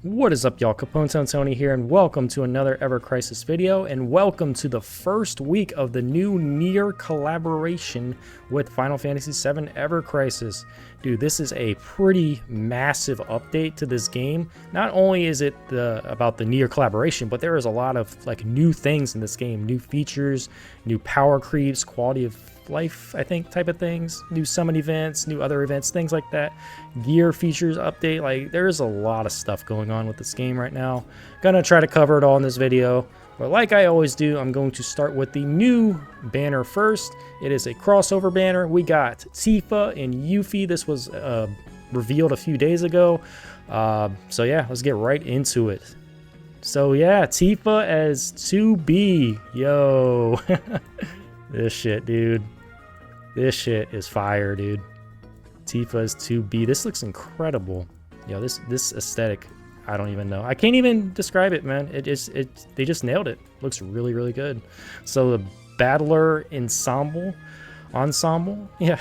What is up, y'all? Capone Tony here, and welcome to another Ever Crisis video, and welcome to the first week of the new NieR collaboration with Final Fantasy VII Ever Crisis. Dude, this is a pretty massive update to this game. Not only is it about the NieR collaboration, but there is a lot of new things in this game, new features, new power creeps, quality of life, I think, type of things, new summon events, new other events, things like that, gear features update. There's a lot of stuff going on with this game right now. Gonna try to cover it all in this video, but like I always do, I'm going to start with the new banner first. It is a crossover banner. We got Tifa and Yuffie. This was revealed a few days ago, so yeah, let's get right into it. So yeah, Tifa as 2B. Yo. This shit, dude. This shit is fire, dude. Tifa's 2B. This looks incredible. Yo, this aesthetic, I don't even know. I can't even describe it, man. They just nailed it. Looks really, really good. So the Battler Ensemble, yeah.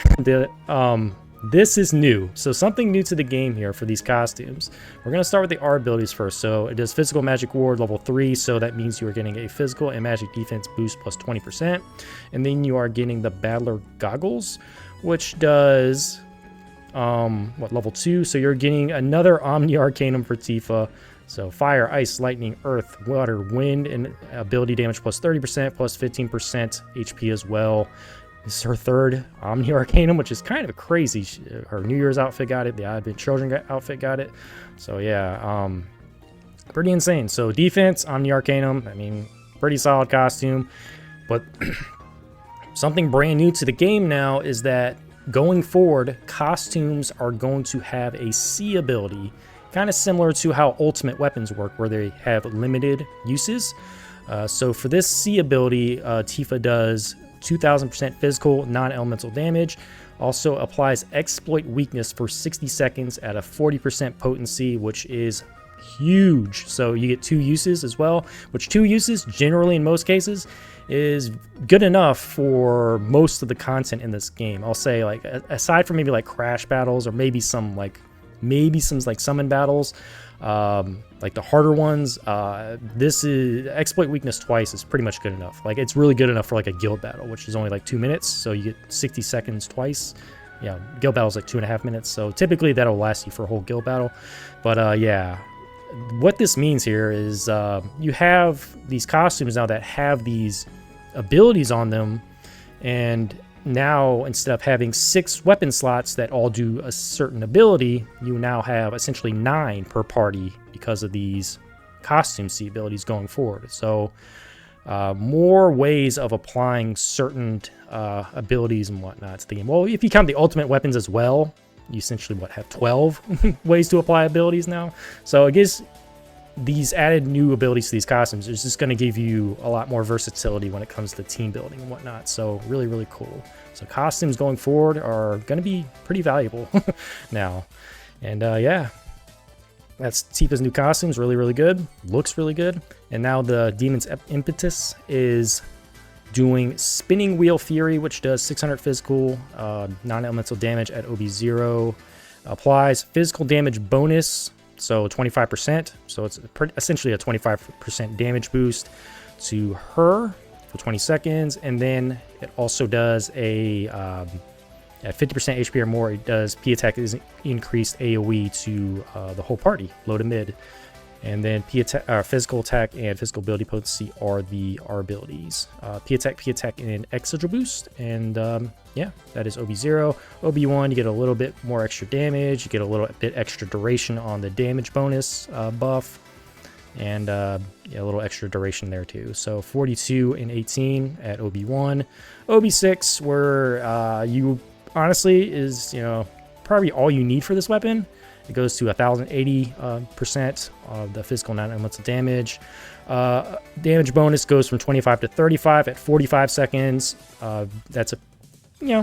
This is new. So something new to the game here for these costumes. We're gonna start with the R abilities first. So it does physical magic ward level 3. So that means you are getting a physical and magic defense boost plus 20%. And then you are getting the Battler goggles, which does level 2. So you're getting another Omni-Arcanum for Tifa. So fire, ice, lightning, earth, water, wind, and ability damage plus 30% plus 15% HP as well. This is her third Omni-Arcanum, which is kind of crazy. Her New Year's outfit got it. The Advent Children outfit got it. So yeah, pretty insane. So defense, Omni-Arcanum. I mean, pretty solid costume. But something brand new to the game now is that going forward, costumes are going to have a C ability, kind of similar to how ultimate weapons work, where they have limited uses. So for this C ability, Tifa does 2000% physical non-elemental damage. Also applies exploit weakness for 60 seconds at a 40% potency, which is huge. So you get 2 uses as well, which 2 uses generally in most cases is good enough for most of the content in this game. I'll say, aside from maybe crash battles or maybe some summon battles, like the harder ones, this is exploit weakness twice is pretty much good enough. It's really good enough for a guild battle, which is only 2 minutes, so you get 60 seconds twice. Yeah, guild battle is 2.5 minutes, so typically that'll last you for a whole guild battle. But yeah, what this means here is you have these costumes now that have these abilities on them, and now instead of having 6 weapon slots that all do a certain ability, you now have essentially 9 per party because of these costume C abilities going forward. So more ways of applying certain abilities and whatnot to the game. Well, if you count the ultimate weapons as well, you essentially have 12 ways to apply abilities now. So I guess these added new abilities to these costumes is just going to give you a lot more versatility when it comes to team building and whatnot. So really, really cool. So costumes going forward are going to be pretty valuable now. And yeah, that's Tifa's new costumes. Really, really good. Looks really good. And now the Demon's Impetus is doing Spinning Wheel Fury, which does 600 physical, non-elemental damage at OB0. Applies physical damage bonus, so 25%. So it's essentially a 25% damage boost to her for 20 seconds. And then it also does at 50% HP or more, it does PATK is increased AoE to the whole party, low to mid. And then physical attack and physical ability potency are the R abilities. PATK, and Extra Boost. And yeah, that is OB0. OB1, you get a little bit more extra damage. You get a little bit extra duration on the damage bonus buff. And yeah, a little extra duration there too. So 42 and 18 at OB1. OB6, where you honestly is, probably all you need for this weapon. It goes to 1080% of the physical non-elemental damage. Damage bonus goes from 25 to 35 at 45 seconds. That's a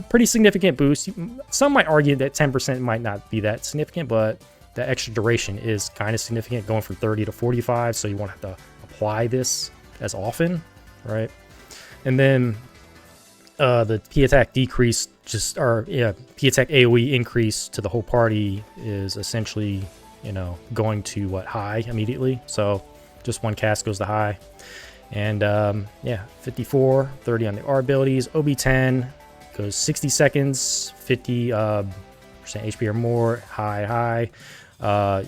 pretty significant boost. Some might argue that 10% might not be that significant, but the extra duration is kind of significant, going from 30 to 45. So you won't have to apply this as often, right? And then the PATK decrease PATK AoE increase to the whole party is essentially you know, going to what, high immediately. So just one cast goes to high. And yeah, 54, 30 on the R abilities. OB10 goes 60 seconds, 50% HP or more, high.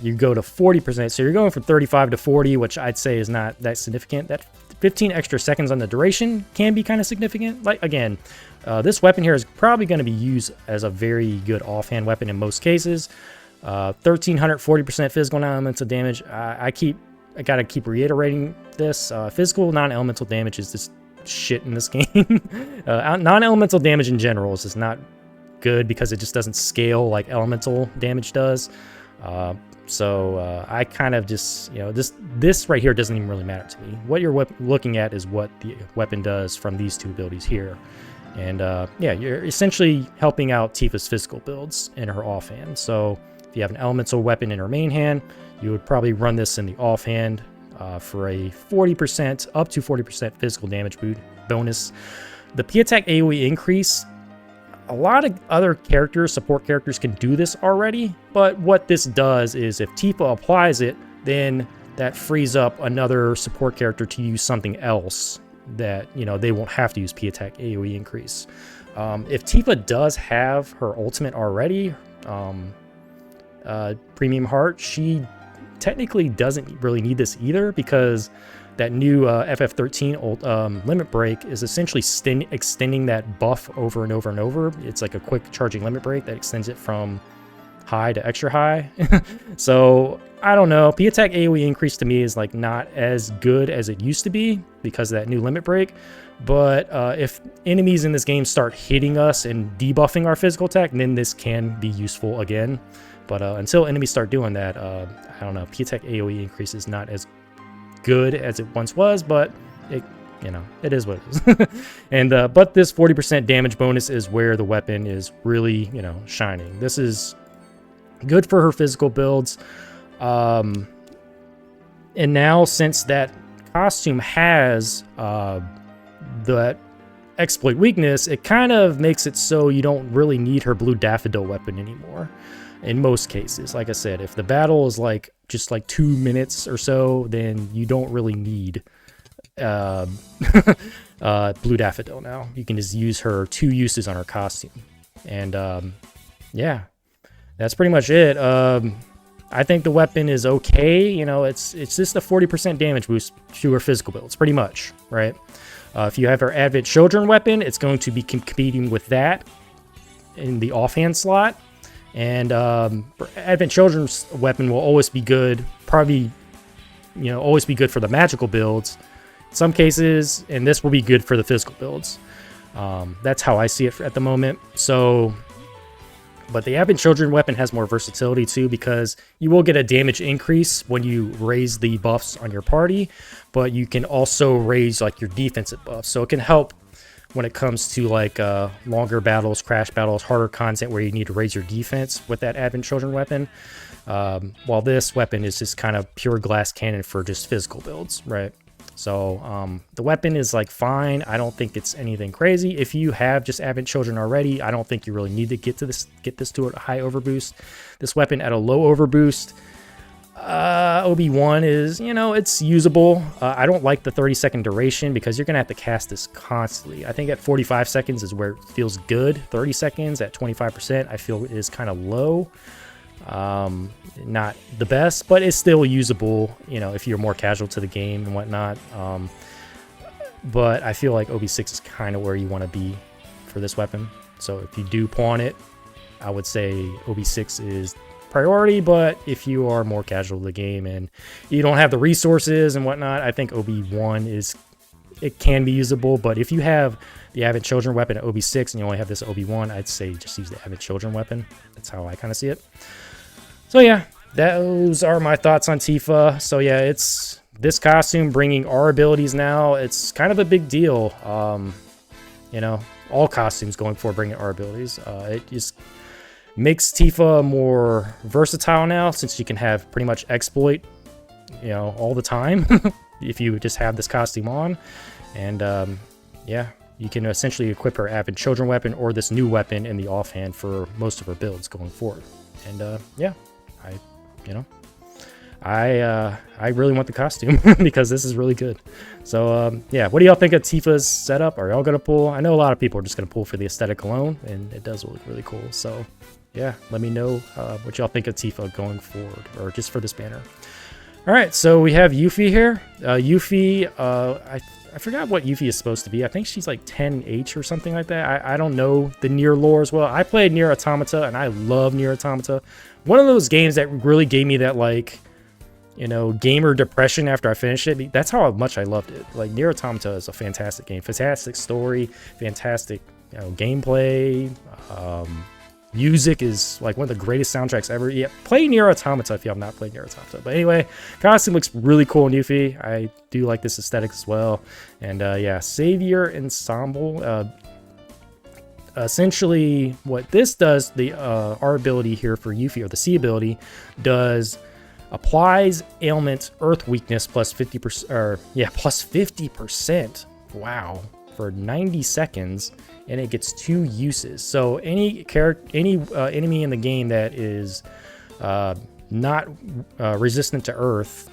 You go to 40%, so you're going from 35 to 40, which I'd say is not that significant. That 15 extra seconds on the duration can be kind of significant. Like, again, this weapon here is probably going to be used as a very good offhand weapon in most cases. 1340% physical non-elemental damage. I gotta keep reiterating this. Physical non-elemental damage is just shit in this game. Non-elemental damage in general is just not good because it just doesn't scale like elemental damage does. So I kind of just, you know, this right here doesn't even really matter to me. What you're looking at is what the weapon does from these two abilities here. And yeah, you're essentially helping out Tifa's physical builds in her offhand. So if you have an elemental weapon in her main hand, you would probably run this in the offhand for a 40%, up to 40% physical damage bonus. The PATK AoE increase, a lot of other characters, support characters, can do this already, but what this does is if Tifa applies it, then that frees up another support character to use something else that, you know, they won't have to use PATK AoE increase. If Tifa does have her ultimate already, Premium Heart, she technically doesn't really need this either, because that new FF7 limit break is essentially extending that buff over and over and over. It's like a quick charging limit break that extends it from high to extra high. So I don't know, PATK AoE increase to me is like not as good as it used to be because of that new limit break. But if enemies in this game start hitting us and debuffing our physical attack, then this can be useful again. But until enemies start doing that, I don't know, PATK AoE increase is not as good as it once was, but it, you know, it is what it is. And but this 40% damage bonus is where the weapon is really, you know, shining. This is good for her physical builds. And now, since that costume has that exploit weakness, it kind of makes it so you don't really need her blue daffodil weapon anymore. In most cases, like I said, if the battle is like just like 2 minutes or so, then you don't really need blue daffodil now. You can just use her 2 uses on her costume. And yeah, that's pretty much it. I think the weapon is okay. You know, it's just a 40% damage boost to her physical builds, pretty much, right? If you have her Advent Children weapon, it's going to be competing with that in the offhand slot. And Advent Children's weapon will always be good, probably, you know, always be good for the magical builds in some cases, and this will be good for the physical builds. That's how I see it at the moment. So, but the Advent Children weapon has more versatility too, because you will get a damage increase when you raise the buffs on your party, but you can also raise like your defensive buffs. So it can help when it comes to like longer battles, crash battles, harder content where you need to raise your defense with that Advent Children weapon. While this weapon is just kind of pure glass cannon for just physical builds, right? So the weapon is like fine. I don't think it's anything crazy. If you have just Advent Children already, I don't think you really need to get this to a high overboost. This weapon at a low overboost, OB1 is, you know, it's usable. I don't like the 30-second duration because you're gonna have to cast this constantly. I think at 45 seconds is where it feels good. 30 seconds at 25% I feel is kind of low. Not the best, but it's still usable, you know, if you're more casual to the game and whatnot. But I feel like OB6 is kind of where you want to be for this weapon. So if you do pawn it, I would say OB6 is priority, but if you are more casual to the game and you don't have the resources and whatnot, I think OB1 is, it can be usable. But if you have the Advent Children weapon at OB6 and you only have this OB1, I'd say just use the Advent Children weapon. That's how I kind of see it. So yeah, those are my thoughts on Tifa. So yeah, it's this costume bringing our abilities now. It's kind of a big deal. You know, all costumes going forward bringing our abilities. It just makes Tifa more versatile now, since she can have pretty much exploit, you know, all the time if you just have this costume on. And yeah, you can essentially equip her Advent Children weapon or this new weapon in the offhand for most of her builds going forward. And yeah, I really want the costume because this is really good. So yeah, what do y'all think of Tifa's setup? Are y'all gonna pull? I know a lot of people are just gonna pull for the aesthetic alone, and it does look really cool. So yeah, let me know what y'all think of Tifa going forward, or just for this banner. All right, so we have Yuffie here. Yuffie, I forgot what Yuffie is supposed to be. I think she's like 10H or something like that. I don't know the NieR lore as well. I played NieR Automata, and I love NieR Automata. One of those games that really gave me that, like, you know, gamer depression after I finished it. That's how much I loved it. Like, NieR Automata is a fantastic game. Fantastic story, fantastic, you know, gameplay. Music is like one of the greatest soundtracks ever. Yeah, play NieR Automata if you have not played NieR Automata. But anyway, costume looks really cool in Yuffie. I do like this aesthetic as well. And yeah, Savior Ensemble. Essentially, what this does, our ability here for Yuffie, or the C ability, does applies ailment Earth weakness plus 50%, or yeah, plus 50%. Wow, for 90 seconds, and it gets 2 uses. So any enemy in the game that is not resistant to Earth,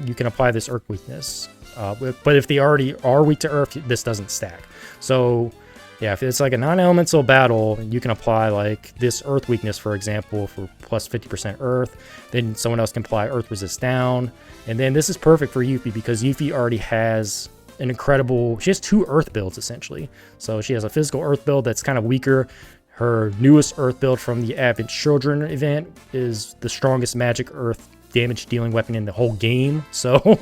you can apply this Earth weakness. But if they already are weak to Earth, this doesn't stack. So yeah, if it's like a non-elemental battle, you can apply like this Earth weakness, for example, for plus 50% Earth. Then someone else can apply Earth resist down. And then this is perfect for Yuffie because Yuffie already has an incredible, she has 2 Earth builds essentially. So she has a physical Earth build that's kind of weaker. Her newest Earth build from the Advent Children event is the strongest magic Earth damage dealing weapon in the whole game. So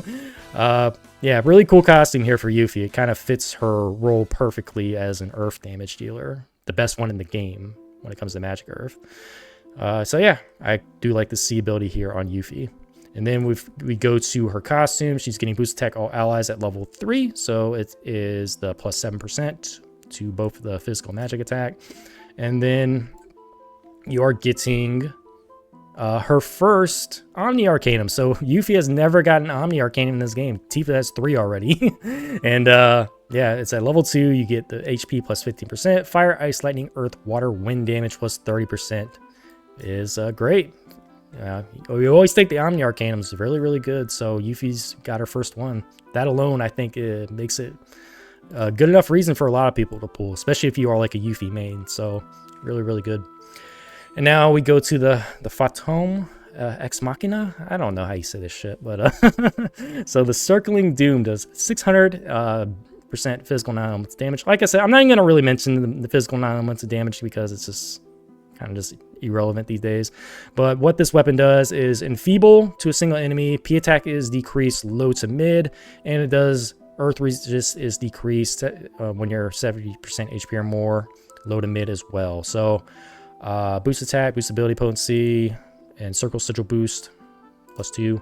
yeah, really cool costume here for Yuffie. It kind of fits her role perfectly as an Earth damage dealer. The best one in the game when it comes to Magic Earth. So yeah, I do like the C ability here on Yuffie. And then we go to her costume. She's getting Boost ATK All Allies at level 3. So it is the plus 7% to both the physical magic attack. And then you are getting her first Omni-Arcanum. So Yuffie has never gotten Omni-Arcanum in this game. Tifa has 3 already. And yeah, it's at level 2. You get the HP plus 15%. Fire, Ice, Lightning, Earth, Water, Wind damage plus 30% is great. You always think the Omni-Arcanum is really, really good. So Yuffie's got her first one. That alone, I think, it makes it a good enough reason for a lot of people to pull, especially if you are like a Yuffie main. So really, really good. And now we go to the Fatum Ex Machina. I don't know how you say this shit, but so the Circling Doom does 600% physical non-elements damage. Like I said, I'm not even gonna really mention the physical non-elements of damage because it's just kind of just irrelevant these days. But what this weapon does is enfeeble to a single enemy. P attack is decreased low to mid, and it does Earth resist is decreased when you're 70% HP or more, low to mid as well. So boost attack, boost ability potency, and circle sigil boost plus 2.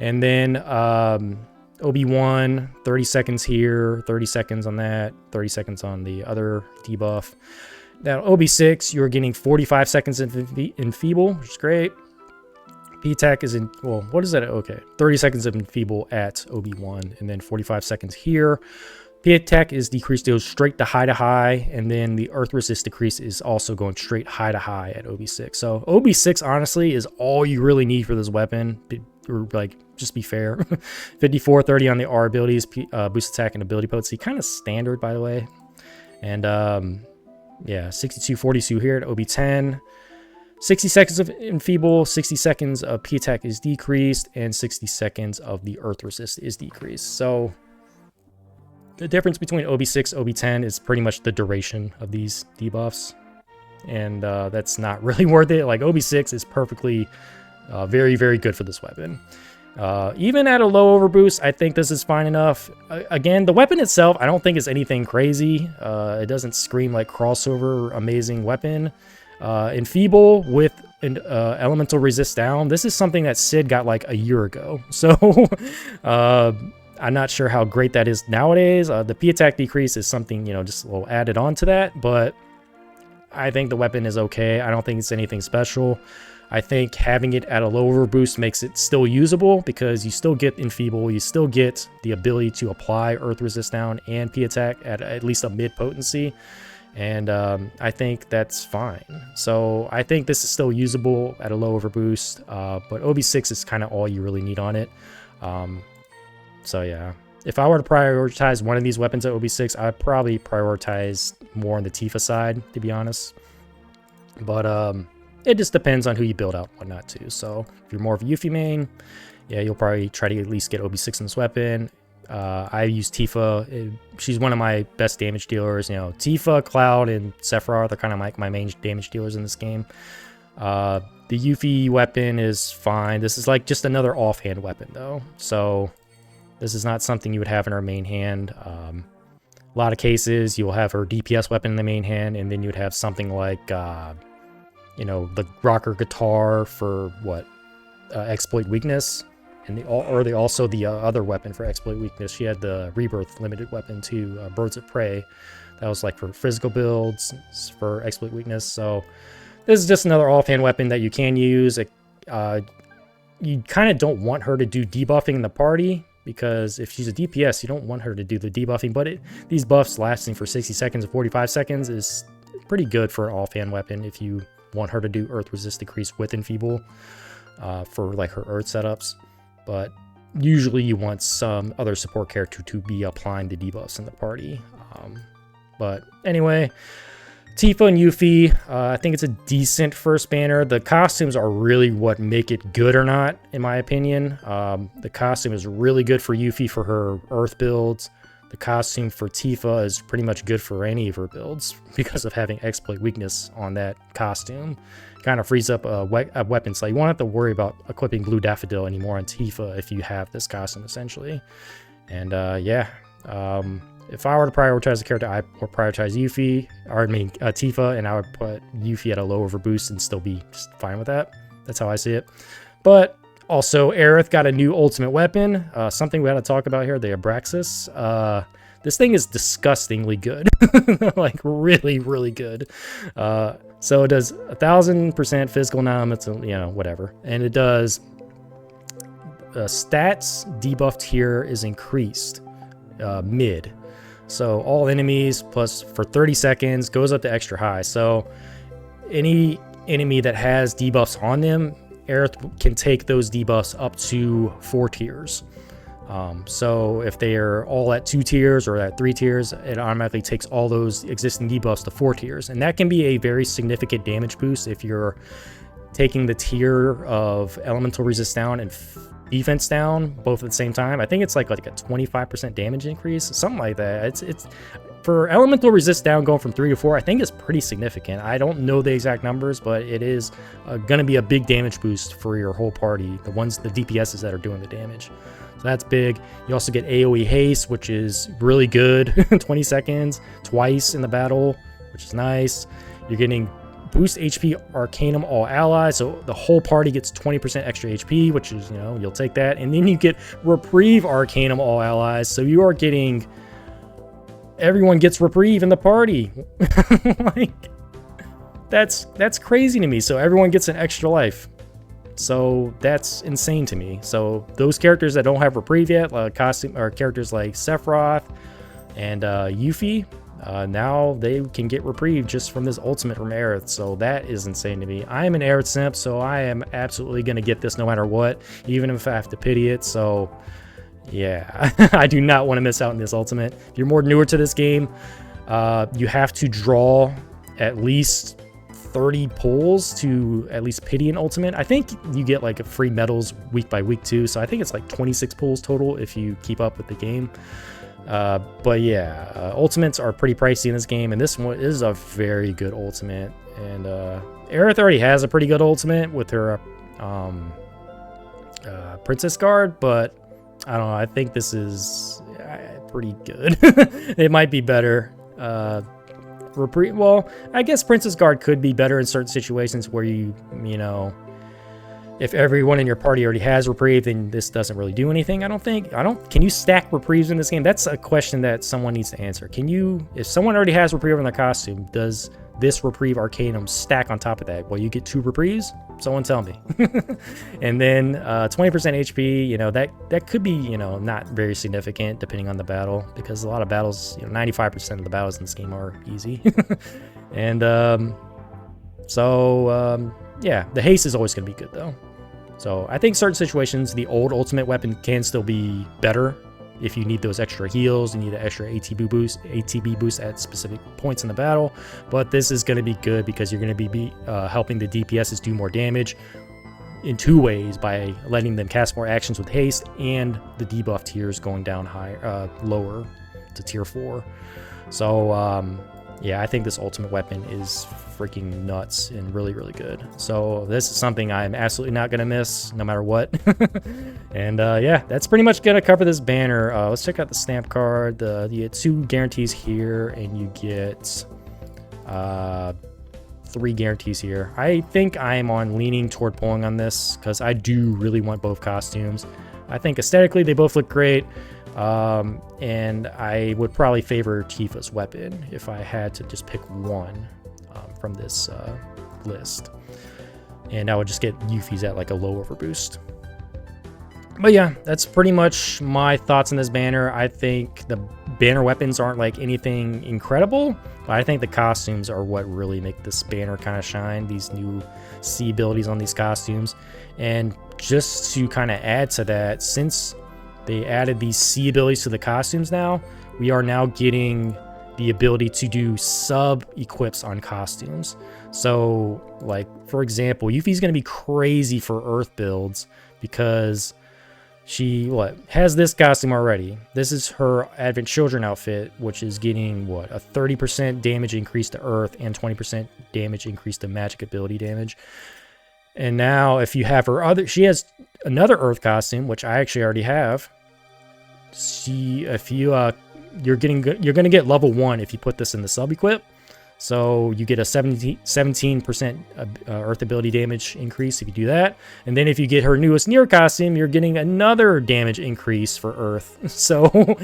And then OB1, 30 seconds here, 30 seconds on that, 30 seconds on the other debuff. Now OB6, you're getting 45 seconds in enfeeble, which is great. P attack is in, well, what is that? Okay, 30 seconds of enfeeble at OB1, and then 45 seconds here. P attack is decreased, goes straight to high, and then the Earth resist decrease is also going straight high to high at OB6. So OB6 honestly is all you really need for this weapon. Like, just be fair. 54, 30 on the R abilities, boost attack and ability potency, kind of standard by the way. And yeah, 62, 42 here at OB10. 60 seconds of enfeeble, 60 seconds of P attack is decreased, and 60 seconds of the Earth resist is decreased. So the difference between OB6 and OB10 is pretty much the duration of these debuffs. And that's not really worth it. Like, OB6 is perfectly very, very good for this weapon. Even at a low overboost, I think this is fine enough. Again, the weapon itself, I don't think is anything crazy. It doesn't scream like crossover amazing weapon. Enfeeble with an elemental resist down. This is something that Sid got like a year ago. So I'm not sure how great that is nowadays. The P attack decrease is something, you know, just a little added on to that. But I think the weapon is okay. I don't think it's anything special. I think having it at a lower boost makes it still usable because you still get enfeeble, you still get the ability to apply Earth resist down and P attack at least a mid potency. And I think that's fine. So I think this is still usable at a low overboost, but OB6 is kind of all you really need on it. So yeah, if I were to prioritize one of these weapons at OB6, I'd probably prioritize more on the Tifa side, to be honest. But it just depends on who you build out and whatnot too. So if you're more of a Yuffie main, yeah, you'll probably try to at least get OB6 in this weapon. I use Tifa. She's one of my best damage dealers. You know, Tifa, Cloud, and Sephiroth are kind of like my main damage dealers in this game. The Yuffie weapon is fine. This is like just another offhand weapon though. So this is not something you would have in her main hand. A lot of cases you'll have her DPS weapon in the main hand, and then you'd have something like, you know, the rocker guitar for what, exploit weakness. And also the other weapon for exploit weakness. She had the rebirth limited weapon too, birds of prey. That was like for physical builds for exploit weakness. So this is just another offhand weapon that you can use. You kind of don't want her to do debuffing in the party, because if she's a DPS, you don't want her to do the debuffing. But these buffs lasting for 60 seconds and 45 seconds is pretty good for an offhand weapon if you want her to do earth resist decrease with enfeeble for like her earth setups. But usually you want some other support character to be applying the debuffs in the party. But anyway, Tifa and Yuffie, I think it's a decent first banner. The costumes are really what make it good or not, in my opinion. The costume is really good for Yuffie for her earth builds. The costume for Tifa is pretty much good for any of her builds because of having exploit weakness on that costume. Kind of frees up a weapon slot. You won't have to worry about equipping Blue Daffodil anymore on Tifa if you have this costume, essentially. And yeah, if I were to prioritize a character, I would prioritize Yuffie, or I mean Tifa, and I would put Yuffie at a low overboost and still be just fine with that. That's how I see it. But also, Aerith got a new ultimate weapon. Something we had to talk about here, the Abraxas. This thing is disgustingly good. Like, really, really good. So it does 1000% physical non-elemental, you know, whatever. And it does... stats debuffed here is increased mid. So all enemies plus for 30 seconds goes up to extra high. So any enemy that has debuffs on them, Aerith can take those debuffs up to 4 tiers. So if they are all at 2 tiers or at 3 tiers, it automatically takes all those existing debuffs to 4 tiers. And that can be a very significant damage boost if you're taking the tier of elemental resist down and defense down both at the same time. I think it's like a 25% damage increase, something like that. It's for elemental resist down going from 3 to 4, I think it's pretty significant. I don't know the exact numbers, but it is going to be a big damage boost for your whole party, the DPSs that are doing the damage. So that's big. You also get AoE haste, which is really good. 20 seconds twice in the battle, which is nice. You're getting Boost HP Arcanum All Allies, so the whole party gets 20% extra HP, which is, you know, you'll take that. And then you get Reprieve Arcanum All Allies, so you are getting... everyone gets Reprieve in the party. Like, that's crazy to me. So everyone gets an extra life. So that's insane to me. So those characters that don't have Reprieve yet, characters like Sephiroth and Yuffie, now they can get Reprieve just from this ultimate from Aerith. So that is insane to me. I am an Aerith simp, so I am absolutely going to get this no matter what, even if I have to pity it. So yeah, I do not want to miss out on this ultimate. If you're more newer to this game, you have to draw at least 30 pulls to at least pity an ultimate. I think you get like free medals week by week too, so I think it's like 26 pulls total if you keep up with the game. But yeah, ultimates are pretty pricey in this game, and this one is a very good ultimate. And Aerith already has a pretty good ultimate with her Princess Guard, but I don't know, I think this is pretty good. It might be better. Well, I guess Princess Guard could be better in certain situations where you know, if everyone in your party already has reprieve, then this doesn't really do anything. I don't think. Can you stack reprieves in this game? That's a question that someone needs to answer. Can you, if someone already has reprieve in their costume, does this reprieve Arcanum stack on top of that? Well, you get 2 reprieves. Someone tell me. And then 20% HP. You know, that could be, you know, not very significant depending on the battle, because a lot of battles, you know, 95% of the battles in this game are easy. And yeah, the haste is always going to be good though. So I think certain situations, the old ultimate weapon can still be better if you need those extra heals, you need an extra ATB boost at specific points in the battle. But this is going to be good because you're going to be helping the DPSs do more damage in 2 ways, by letting them cast more actions with haste and the debuff tiers going down lower to tier 4. So yeah, I think this ultimate weapon is freaking nuts and really, really good. So this is something I'm absolutely not going to miss no matter what. And yeah, that's pretty much going to cover this banner. Let's check out the stamp card. You get 2 guarantees here, and you get 3 guarantees here. I think I'm leaning toward pulling on this because I do really want both costumes. I think aesthetically they both look great. And I would probably favor Tifa's weapon if I had to just pick one from this list. And I would just get Yuffie's at like a low overboost. But yeah, that's pretty much my thoughts on this banner. I think the banner weapons aren't like anything incredible, but I think the costumes are what really make this banner kind of shine. These new C abilities on these costumes. And just to kind of add to that, since they added these C abilities to the costumes now, we are now getting the ability to do sub-equips on costumes. So, like, for example, Yuffie's going to be crazy for Earth builds because she, has this costume already. This is her Advent Children outfit, which is getting, a 30% damage increase to Earth and 20% damage increase to magic ability damage. And now, if you have her she has another Earth costume, which I actually already have. You're going to get level 1 if you put this in the sub equip. So you get a 17% Earth ability damage increase if you do that. And then if you get her newest NieR costume, you're getting another damage increase for Earth. So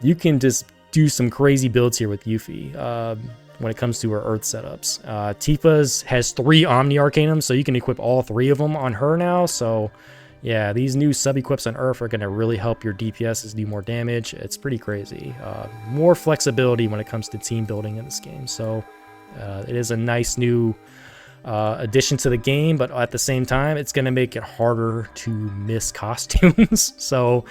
you can just do some crazy builds here with Yuffie when it comes to her Earth setups. Tifa's has 3 Omni-Arcanums, so you can equip all 3 of them on her now. So yeah, these new sub-equips on Earth are going to really help your DPSs do more damage. It's pretty crazy. More flexibility when it comes to team building in this game. So it is a nice new addition to the game, but at the same time, it's going to make it harder to miss costumes. So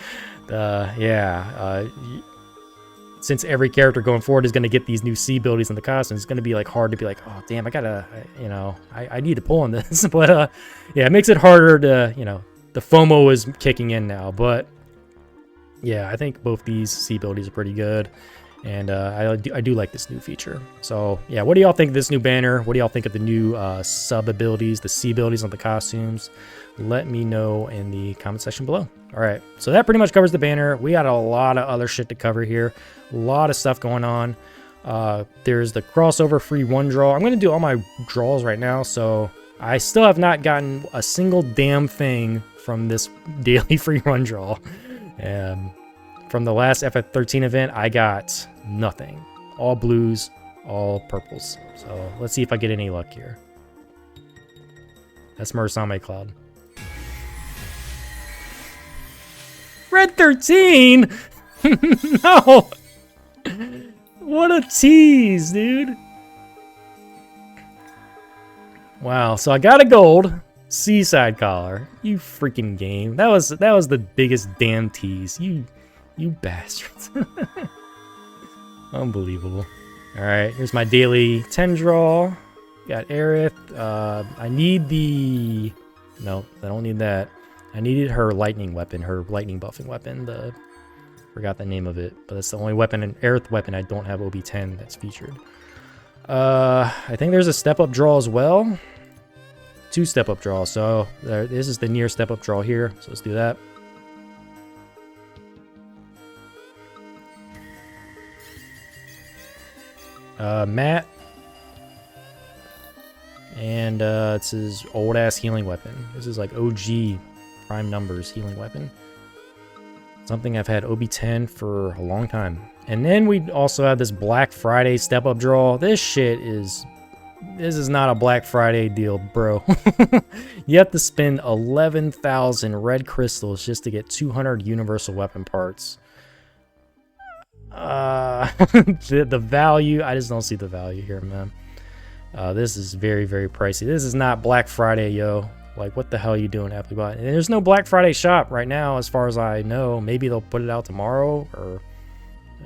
since every character going forward is going to get these new C abilities in the costumes, it's going to be like hard to be like, oh damn, I need to pull on this. But yeah, it makes it harder to, the FOMO is kicking in now. But yeah, I think both these C abilities are pretty good. And I do like this new feature. So yeah, what do y'all think of this new banner? What do y'all think of the new sub abilities, the C abilities on the costumes? Let me know in the comment section below. All right, so that pretty much covers the banner. We got a lot of other shit to cover here. A lot of stuff going on. There's the crossover free 1 draw. I'm going to do all my draws right now. So I still have not gotten a single damn thing from this daily free 1 draw. From the last FF13 event, I got nothing. All blues, all purples. So let's see if I get any luck here. That's Murakami Cloud. Red 13? No! What a tease, dude. Wow, so I got a gold Seaside collar. You freaking game. That was the biggest damn tease. You bastards. Unbelievable. Alright, here's my daily 10 draw. Got Aerith. I need the... No, I don't need that. I needed her lightning weapon, her lightning buffing weapon. Forgot the name of it, but that's the only weapon, an Aerith weapon I don't have OB10 that's featured. I think there's a step-up draw as well. 2 step-up draws. So this is the NieR step-up draw here. So let's do that. Matt. And it's his old ass healing weapon. This is like OG prime numbers healing weapon. Something I've had OB10 for a long time. And then we also have this Black Friday step up draw. This is not a Black Friday deal, bro. You have to spend 11,000 red crystals just to get 200 universal weapon parts. The value, I just don't see the value here, man. This is very, very pricey. This is not Black Friday, yo. Like, what the hell are you doing, Applebot? And there's no Black Friday shop right now, as far as I know. Maybe they'll put it out tomorrow, or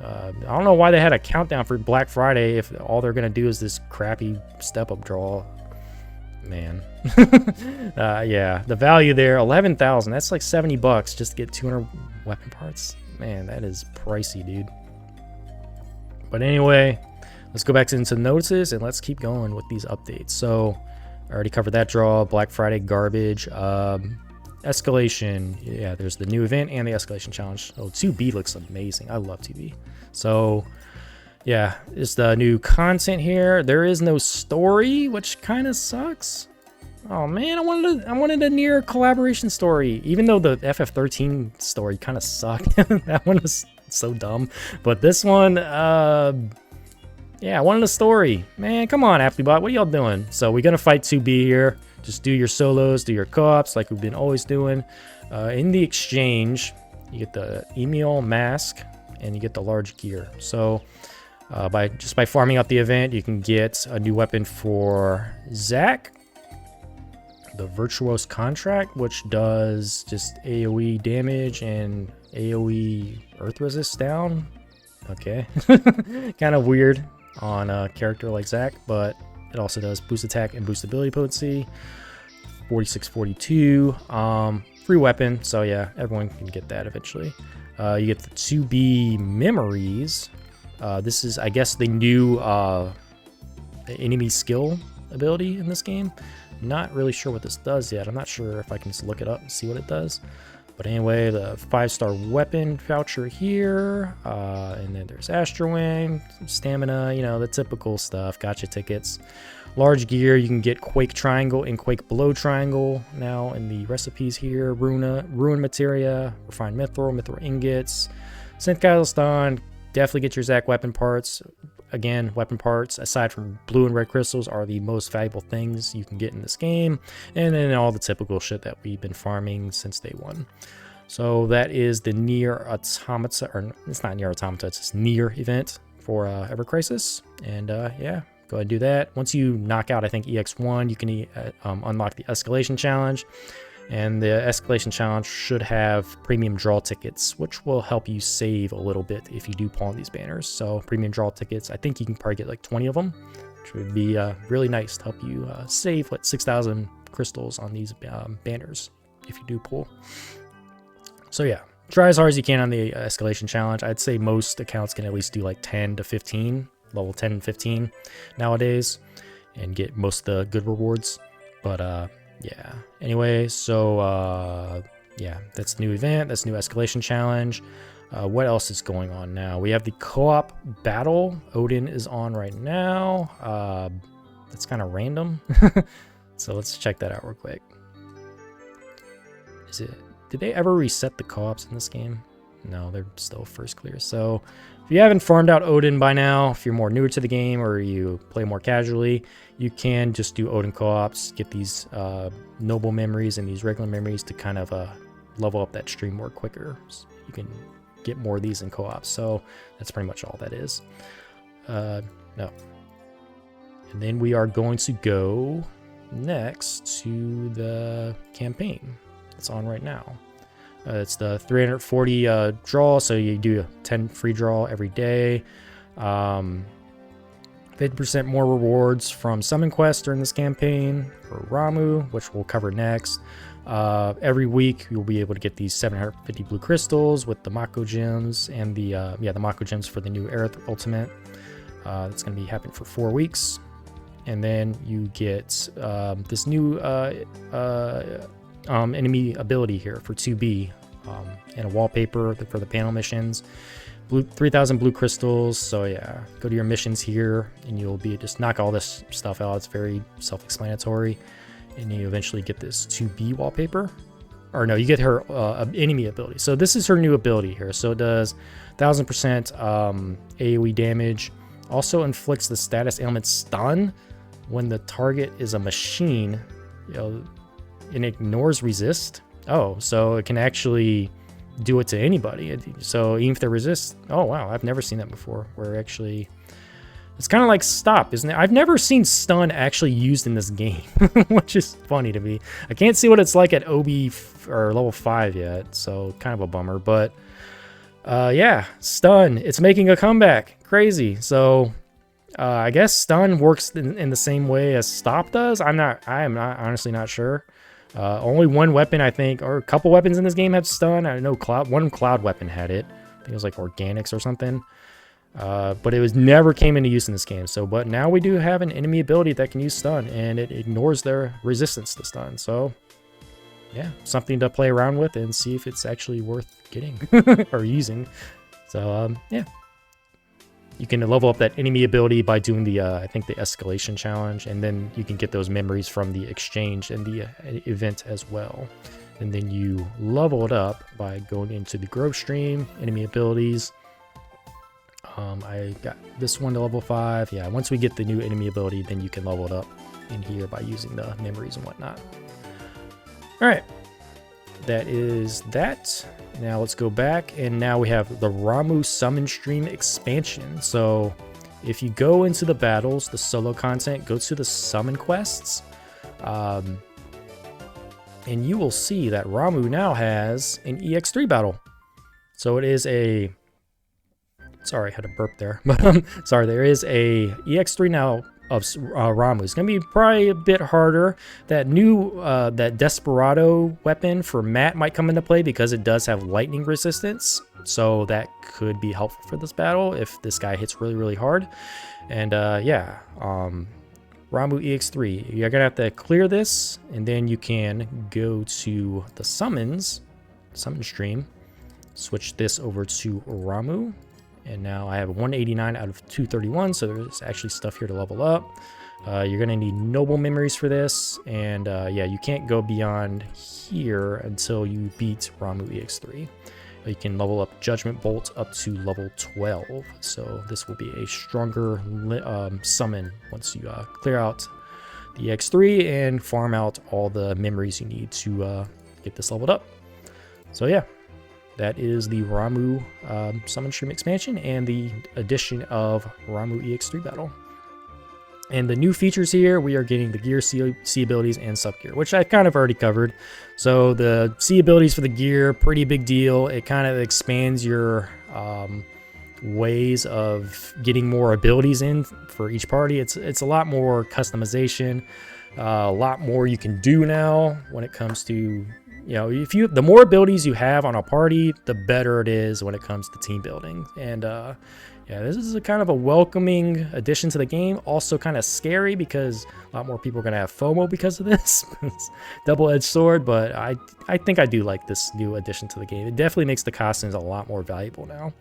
I don't know why they had a countdown for Black Friday if all they're gonna do is this crappy step-up draw. Man. Yeah, the value there, 11,000. That's like 70 bucks just to get 200 weapon parts. Man, that is pricey, dude. But anyway, let's go back into notices and let's keep going with these updates. So I already covered that draw. Black Friday garbage. Escalation. Yeah, there's the new event and the escalation challenge. Oh, 2B looks amazing. I love 2B. So yeah, it's the new content here. There is no story, which kind of sucks. Oh man, I wanted a NieR collaboration story. Even though the FF13 story kind of sucked. That one was so dumb. But this one, yeah, I wanted a story. Man, come on, Applebot, what are y'all doing? So we're gonna fight 2B here. Just do your solos, do your co-ops like we've been always doing. In the exchange, you get the Emil mask and you get the large gear. So by farming out the event, you can get a new weapon for Zac, the Virtuose Contract, which does just AoE damage and AoE Earth Resist down. Okay, kind of weird on a character like Zac, but it also does boost attack and boost ability potency. 4642, free weapon, so yeah, everyone can get that eventually. You get the 2B memories. This is, I guess, the new enemy skill ability in this game. Not really sure what this does yet. I'm not sure if I can just look it up and see what it does. But anyway, the 5-star weapon voucher here, and then there's Astro Wing, stamina, you know, the typical stuff, gotcha tickets. Large gear, you can get Quake Triangle and Quake Below Triangle now in the recipes here. Ruin Materia, Refined Mithril Ingots, Synth Catalyston, definitely get your Zac weapon parts. Again, weapon parts, aside from blue and red crystals, are the most valuable things you can get in this game. And then all the typical shit that we've been farming since day one. So that is the NieR Automata, or it's not NieR Automata, it's just NieR event for Ever Crisis. And yeah, go ahead and do that. Once you knock out, I think, EX1, you can unlock the Escalation Challenge. And the Escalation Challenge should have premium draw tickets, which will help you save a little bit if you do pawn these banners. So premium draw tickets, I think you can probably get like 20 of them, which would be really nice to help you save like 6,000 crystals on these banners if you do pull. So yeah, try as hard as you can on the Escalation Challenge. I'd say most accounts can at least do like 10 to 15, level 10 and 15 nowadays, and get most of the good rewards. But yeah, anyway, so yeah, that's the new event, that's new Escalation Challenge. What else is going on now? We have the co-op battle. Odin is on right now. That's kind of random. So let's check that out real quick. Did they ever reset the co-ops in this game? No, they're still first clear. So if you haven't farmed out Odin by now, if you're more newer to the game or you play more casually, you can just do Odin co-ops, get these noble memories and these regular memories to kind of level up that stream more quicker. So you can get more of these in co-ops. So that's pretty much all that is. No. And then we are going to go next to the campaign. It's on right now. It's the 340 draw, so you do a 10 free draw every day. 50% more rewards from Summon Quest during this campaign for Ramuh, which we'll cover next. Every week you'll be able to get these 750 blue crystals with the Mako gems and the the Mako gems for the new Aerith ultimate. That's going to be happening for 4 weeks, and then you get this new enemy ability here for 2B, and a wallpaper for the panel missions. 3,000 blue crystals. So yeah, go to your missions here and you'll be just knock all this stuff out. It's very self-explanatory. And you eventually get this 2B wallpaper. Or no, you get her enemy ability. So this is her new ability here. So it does 1000% AoE damage. Also inflicts the status ailment stun when the target is a machine. You know, and ignores resist. Oh, so it can actually do it to anybody. So even if they resist, oh wow, I've never seen that before. Where actually, it's kind of like stop, isn't it? I've never seen stun actually used in this game, which is funny to me. I can't see what it's like at OB or level 5 yet, so kind of a bummer. But yeah, stun, it's making a comeback. Crazy. So I guess stun works in the same way as stop does. I am not honestly not sure. Only one weapon, I think, or a couple weapons in this game have stun. I know one cloud weapon had it. I think it was like organics or something. But it never came into use in this game. So, but now we do have an enemy ability that can use stun, and it ignores their resistance to stun. So, yeah, something to play around with and see if it's actually worth getting or using. So, yeah. You can level up that enemy ability by doing the, I think, the escalation challenge, and then you can get those memories from the exchange and the event as well. And then you level it up by going into the growth stream, enemy abilities. I got this one to level 5. Yeah, once we get the new enemy ability, then you can level it up in here by using the memories and whatnot. All right, that is that. Now let's go back, and now we have the Ramuh Summon Stream expansion. So if you go into the battles, the solo content, go to the summon quests, and you will see that Ramuh now has an EX3 battle. So it is a... Sorry, I had a burp there. But sorry, there is a EX3 now of Ramuh. It's going to be probably a bit harder. That new, that Desperado weapon for Matt might come into play because it does have lightning resistance. So that could be helpful for this battle if this guy hits really, really hard. And yeah, Ramuh EX3. You're going to have to clear this, and then you can go to the summon stream, switch this over to Ramuh. And now I have 189 out of 231, so there's actually stuff here to level up. You're going to need noble memories for this, and yeah, you can't go beyond here until you beat Ramuh EX3. You can level up Judgment Bolt up to level 12, so this will be a stronger summon once you clear out the EX3 and farm out all the memories you need to get this leveled up. So yeah. That is the Ramuh Summon Stream expansion and the addition of Ramuh EX3 battle. And the new features here, we are getting the gear C abilities and sub gear, which I've kind of already covered. So the C abilities for the gear, pretty big deal. It kind of expands your ways of getting more abilities in for each party. It's a lot more customization, a lot more you can do now when it comes to... You know, the more abilities you have on a party, the better it is when it comes to team building. And yeah, this is a kind of a welcoming addition to the game. Also kind of scary because a lot more people are going to have FOMO because of this. It's double-edged sword, but I think I do like this new addition to the game. It definitely makes the costumes a lot more valuable now.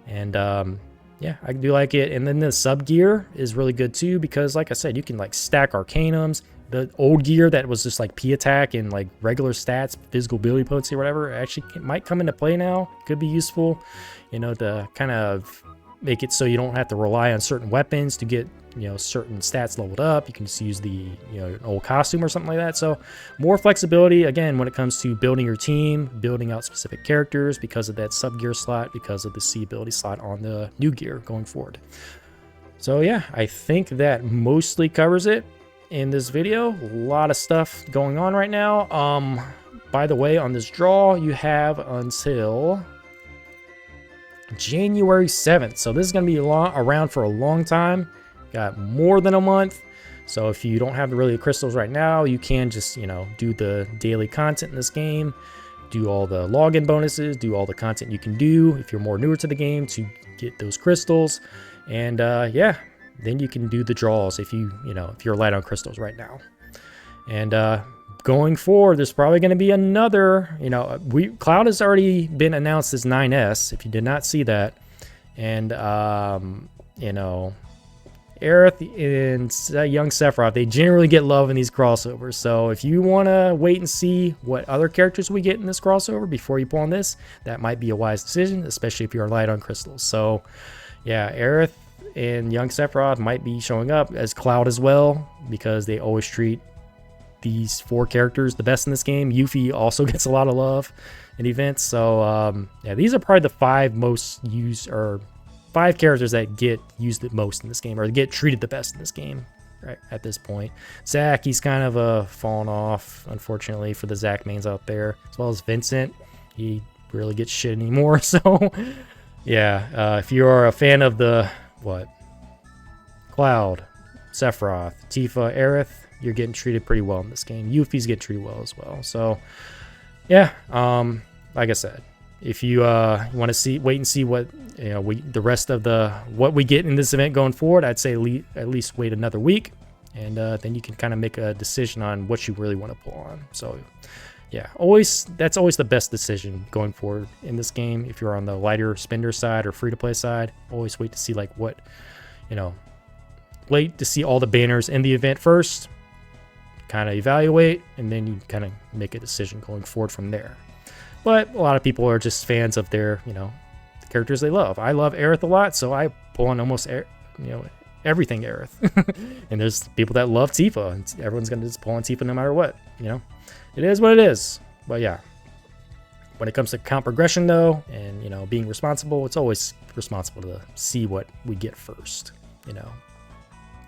And yeah, I do like it. And then the sub gear is really good too because, like I said, you can like stack Arcanums. The old gear that was just like P-Attack and like regular stats, physical ability potency or whatever, actually might come into play now. Could be useful, you know, to kind of make it so you don't have to rely on certain weapons to get, you know, certain stats leveled up. You can just use the, you know, an old costume or something like that. So more flexibility, again, when it comes to building your team, building out specific characters because of that sub gear slot, because of the C ability slot on the new gear going forward. So yeah, I think that mostly covers it in this video. A lot of stuff going on right now. By the way, on this draw you have until January 7th, so this is going to be around for a long time. Got more than a month, so if you don't have really the crystals right now, you can just, you know, do the daily content in this game, do all the login bonuses, do all the content you can do if you're more newer to the game to get those crystals. And yeah, then you can do the draws if you're light on crystals right now. And going forward, there's probably going to be another, you know, Cloud has already been announced as 9S. If you did not see that, And, you know, Aerith and young Sephiroth, they generally get love in these crossovers. So if you want to wait and see what other characters we get in this crossover before you pull on this, that might be a wise decision, especially if you're light on crystals. So yeah, Aerith and young Sephiroth might be showing up as Cloud as well, because they always treat these 4 characters the best in this game. Yuffie also gets a lot of love in events. So yeah, these are probably the 5 most used, or 5 characters that get used the most in this game, or get treated the best in this game right at this point. Zack, he's kind of fallen off, unfortunately, for the Zack mains out there, as well as Vincent. He really gets shit anymore. So yeah, if you're a fan of the Cloud, Sephiroth, Tifa, Aerith, you're getting treated pretty well in this game. Yuffie's getting treated well as well. So yeah, like I said, if you want to wait and see what the rest of what we get in this event going forward, I'd say at least wait another week, and then you can kind of make a decision on what you really want to pull on. So yeah, that's always the best decision going forward in this game. If you're on the lighter spender side or free to play side, always wait to see like what, wait to see all the banners in the event first, kind of evaluate, and then you kind of make a decision going forward from there. But a lot of people are just fans of their, the characters they love. I love Aerith a lot, so I pull on almost, everything Aerith. And there's people that love Tifa, and everyone's going to just pull on Tifa no matter what, It is what it is. But yeah, when it comes to count progression though, and, being responsible, it's always responsible to see what we get first,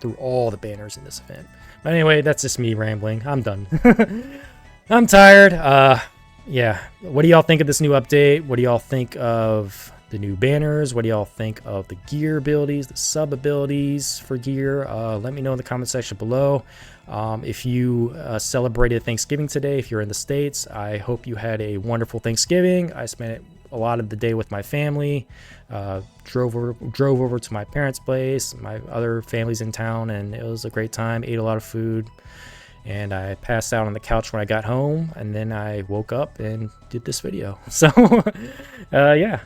through all the banners in this event. But anyway, that's just me rambling. I'm done. I'm tired. Yeah, what do y'all think of this new update? What do y'all think of the new banners? What do y'all think of the gear abilities, the sub abilities for gear? Let me know in the comment section below. If you celebrated Thanksgiving today, if you're in the States, I hope you had a wonderful Thanksgiving. I spent a lot of the day with my family, drove over to my parents' place, my other family's in town, and it was a great time. Ate a lot of food. And I passed out on the couch when I got home, and then I woke up and did this video. So, yeah.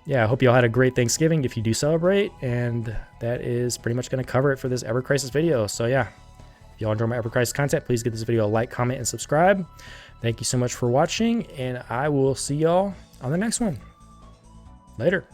Yeah, I hope y'all had a great Thanksgiving if you do celebrate. And that is pretty much going to cover it for this Ever Crisis video. So, yeah. If y'all enjoy my Ever Crisis content, please give this video a like, comment, and subscribe. Thank you so much for watching, and I will see y'all on the next one. Later.